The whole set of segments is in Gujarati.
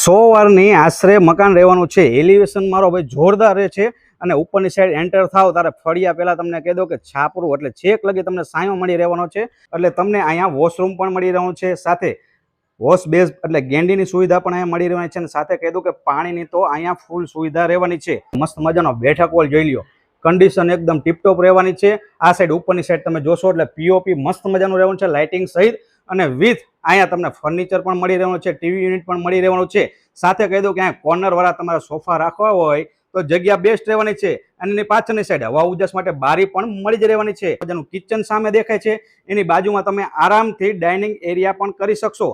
100 વારની આશરે મકાન રહેવાનું છે। એલિવેશન મારો ભાઈ જોરદાર રહે છે અને ઉપરની સાઈડ એન્ટર થાવ ત્યારે ફળિયા પહેલા તમને કહી દો કે છાપરું એટલે છેક લગી તમને સાયો મળી રહેવાનો છે। એટલે તમને અહીંયા વોશરૂમ પણ મળી રહેવાનું છે, સાથે વોશ બેઝ એટલે ગેંડીની સુવિધા પણ અહીંયા મળી રહેવાની છે અને સાથે કહી દો કે પાણીની તો અહીંયા ફૂલ સુવિધા રહેવાની છે। મસ્ત મજાનો બેઠક હોલ જોઈ લ્યો, કન્ડિશન એકદમ ટીપટોપ રહેવાની છે। આ સાઈડ ઉપરની સાઈડ તમે જોશો એટલે પીઓપી મસ્ત મજાનું રહેવાનું છે, લાઇટિંગ સહિત અને વિથ અહીંયા તમને ફર્નિચર પણ મળી રહેવાનું છે, ટીવી યુનિટ પણ મળી રહેવાનું છે। સાથે કહી દઉં કે અહીંયા કોર્નર વાળા તમારા સોફા રાખવા હોય તો જગ્યા બેસ્ટ રહેવાની છે અને એની પાછળની સાઈડ હવા ઉજાસ માટે બારી પણ મળી જ રહેવાની છે। જેનું કિચન સામે દેખાય છે, એની બાજુમાં તમે આરામથી ડાઇનિંગ એરિયા પણ કરી શકશો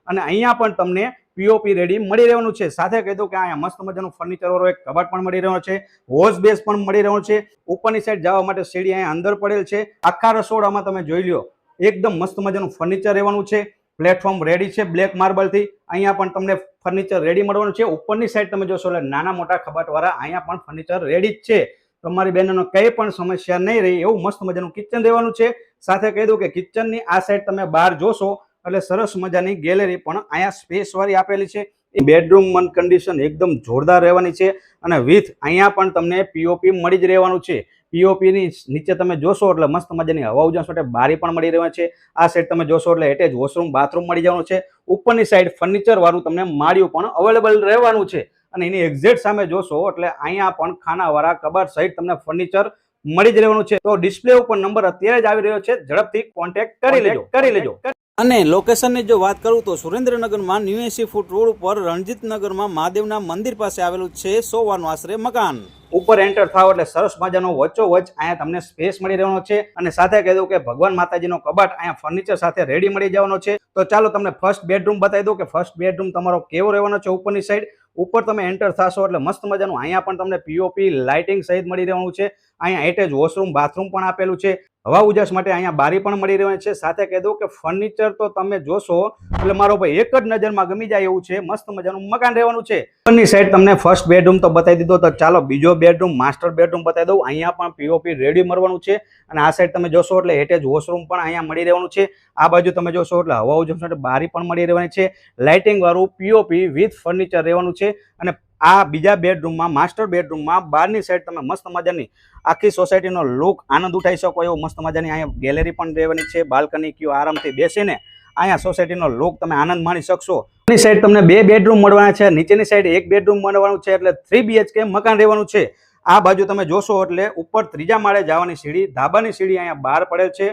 અને અહીંયા પણ તમને પીઓપી રેડી મળી રહેવાનું છે। સાથે કહી દઉં કે અહીંયા મસ્ત મજાનું ફર્નિચર વાળો એક કબાટ પણ મળી રહેવાનો છે, વોશ બેઝ પણ મળી રહેવાનો છે। ઉપરની સાઈડ જવા માટે સીડી અહીંયા અંદર પડેલ છે। આખા રસોડામાં તમે જોઈ લ્યો એકદમ મસ્ત મજાનું ફર્નિચર રહેવાનું છે, પ્લેટફોર્મ રેડી છે બ્લેક માર્બલ થી। અહીંયા પણ તમને ફર્નિચર રેડી મળવાનું છે। ઉપરની સાઈડ તમે જોશો એટલે નાના મોટા કબાટ વાળા અહીંયા પણ ફર્નિચર રેડી જ છે। તમારી બહેનોનો કઈ પણ સમસ્યા નહીં રહી એવું મસ્ત મજાનું કિચન રહેવાનું છે। સાથે કહી દઉં કે કિચનની આ સાઈડ તમે બહાર જોશો એટલે સરસ મજાની ગેલેરી પણ અહીંયા સ્પેસ વાળી આપેલી છે। બેડરૂમ મન કન્ડિશન એકદમ જોરદાર રહેવાની છે અને વિથ અહીંયા પણ તમને પીઓપી મળી જ રહેવાનું છે। પીઓપી ની નીચે તમે જોશો એટલે મસ્ત મજાની હવા ઉજાસ માટે બારી પણ મળી રહેવાની છે। આ સાઈડ તમે જોશો એટલે એટેચ વોશરૂમ બાથરૂમ મળી જવાનું છે। ઉપરની સાઈડ ફર્નિચર વાળું તમને માળિયું પણ અવેલેબલ રહેવાનું છે અને એની એક્ઝેક્ટ સામે જોશો એટલે અહીંયા પણ ખાનાવાળા કબાટ સહિત તમને ફર્નિચર મળી જ રહેવાનું છે। તો ડિસ્પ્લે ઉપર નંબર અત્યારે જ આવી રહ્યો છે, ઝડપથી કોન્ટેક્ટ કરી લેજો। અને લોકેશનની જો વાત કરું તો સુરેન્દ્રનગરમાં ન્યૂ 80 ફૂટ રોડ ઉપર રણજીતનગરમાં મહાદેવના મંદિર પાસે આવેલું છે 100 વારનું આશરે મકાન। ઉપર એન્ટર થાવ એટલે સરસ મજાનો વચ્ચોવચ્ચ અહીંયા તમને સ્પેસ મળી રહેવાનો છે અને સાથે કહી દઉં કે ભગવાન માતાજીનો કબાટ અહીંયા ફર્નિચર સાથે રેડી મળી જવાનો છે। તો ચાલો તમને ફર્સ્ટ બેડરૂમ બતાવી દઉં કે ફર્સ્ટ બેડરૂમ તમારો કેવો રહેવાનો છે। ઉપરની સાઈડ ઉપર તમે એન્ટર થશો એટલે મસ્ત મજાનું અહીંયા પણ તમને પીઓપી લાઇટિંગ સહિત મળી રહેવાનું છે। અહીંયા એટેચ વોશરૂમ બાથરૂમ પણ આપેલું છે, હવા ઉજાસ માટે અહીંયા બારી પણ મળી રહેવાની છે। સાથે કહી દઉં કે ફર્નિચર તો તમે જોશો એટલે મારો ભાઈ એક જ નજરમાં ગમી જાય એવું છે, મસ્ત મજાનું મકાન રહેવાનું છે। ઉપરની સાઈડ તમને ફર્સ્ટ બેડરૂમ તો બતાવી દીધો, તો ચાલો બીજો બેડરૂમ માસ્ટર બેડરૂમ બતાવી દઉં। અહીંયા પણ પીઓપી રેડી મળવાનું છે અને આ સાઈડ તમે જોશો એટલે એટેચ વોશરૂમ પણ અહીંયા મળી રહેવાનું છે। આ બાજુ તમે જોશો એટલે હવા ઉજાસ માટે બારી પણ મળી રહેવાની છે, લાઇટિંગ વાળું પીઓપી વિથ ફર્નિચર રહેવાનું છે। અને આ બીજા બેડરૂમમાં માસ્ટર બેડરૂમમાં બહારની સાઈડ તમે મસ્ત મજાની આખી સોસાયટીનો લુક આનંદ ઉઠાવી શકો એવું મસ્ત મજાની અહીંયા ગેલેરી પણ રહેવાની છે, બાલ્કની કયો આરામથી બેસીને અહીંયા સોસાયટીનો લુક તમે આનંદ માણી શકશો। ની સાઈડ તમને 2 બેડરૂમ મળવાના છે, નીચેની સાઈડ 1 બેડરૂમ મળવાનું છે એટલે 3 BHK મકાન રહેવાનું છે। આ બાજુ તમે જોશો એટલે ઉપર ત્રીજા માળે જવાની સીડી, ધાબાની સીડી અહીંયા બહાર પડેલ છે